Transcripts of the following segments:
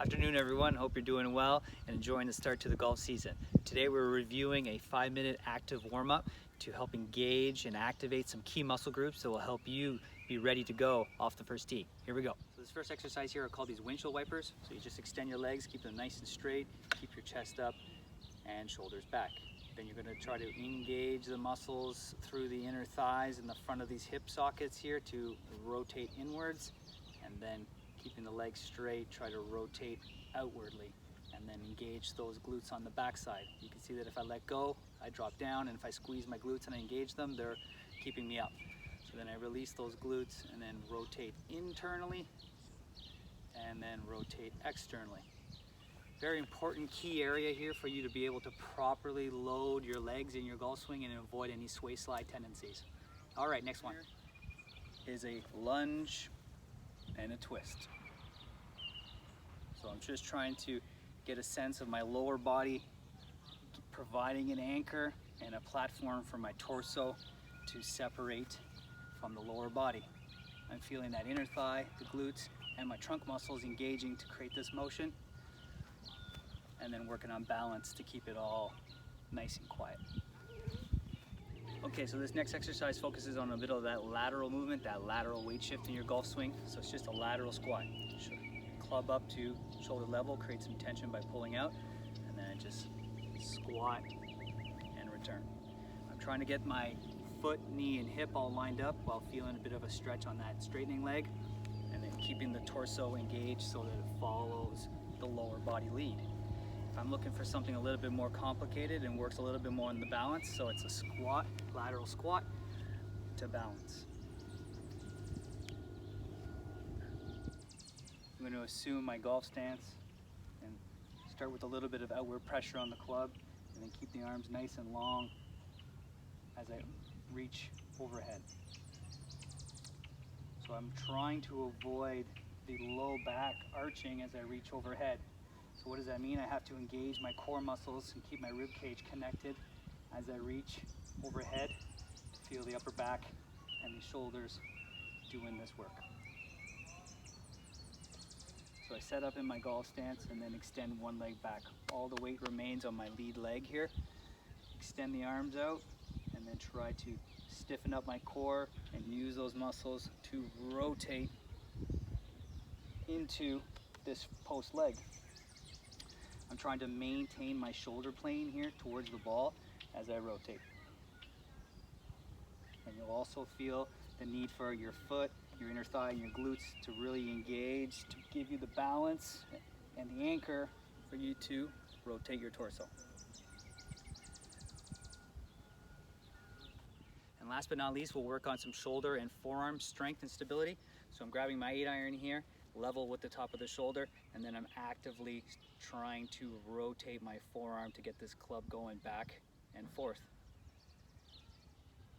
Afternoon everyone, hope you're doing well and enjoying the start to the golf season. Today we're reviewing a 5-minute active warm-up to help engage and activate some key muscle groups that will help you be ready to go off the first tee. Here we go. So this first exercise here are called these windshield wipers. So you just extend your legs, keep them nice and straight, keep your chest up and shoulders back. Then you're going to try to engage the muscles through the inner thighs and the front of these hip sockets here to rotate inwards, and then keeping the legs straight, try to rotate outwardly and then engage those glutes on the backside. You can see that if I let go, I drop down, and if I squeeze my glutes and I engage them, they're keeping me up. So then I release those glutes and then rotate internally and then rotate externally. Very important key area here for you to be able to properly load your legs in your golf swing and avoid any sway slide tendencies. All right, next one is a lunge and a twist. So I'm just trying to get a sense of my lower body, providing an anchor and a platform for my torso to separate from the lower body. I'm feeling that inner thigh, the glutes, and my trunk muscles engaging to create this motion, and then working on balance to keep it all nice and quiet. Okay, so this next exercise focuses on a bit of that lateral movement, that lateral weight shift in your golf swing. So it's just a lateral squat. Club up to shoulder level, create some tension by pulling out, and then just squat and return. I'm trying to get my foot, knee, and hip all lined up while feeling a bit of a stretch on that straightening leg, and then keeping the torso engaged so that it follows the lower body lead. If I'm looking for something a little bit more complicated and works a little bit more on the balance, so it's a squat, lateral squat to balance. I'm going to assume my golf stance and start with a little bit of outward pressure on the club, and then keep the arms nice and long as I reach overhead. So I'm trying to avoid the low back arching as I reach overhead. So what does that mean? I have to engage my core muscles and keep my rib cage connected as I reach overhead to feel the upper back and the shoulders doing this work. So I set up in my golf stance and then extend one leg back. All the weight remains on my lead leg here. Extend the arms out and then try to stiffen up my core and use those muscles to rotate into this post leg. I'm trying to maintain my shoulder plane here towards the ball as I rotate. And you'll also feel the need for your foot, your inner thigh, and your glutes to really engage, to give you the balance and the anchor for you to rotate your torso. And last but not least, we'll work on some shoulder and forearm strength and stability. So I'm grabbing my 8-iron here, level with the top of the shoulder, and then I'm actively trying to rotate my forearm to get this club going back and forth.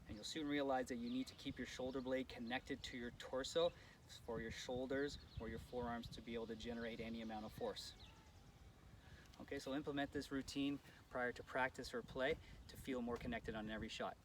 And you'll soon realize that you need to keep your shoulder blade connected to your torso for your shoulders or your forearms to be able to generate any amount of force. Okay, so implement this routine prior to practice or play to feel more connected on every shot.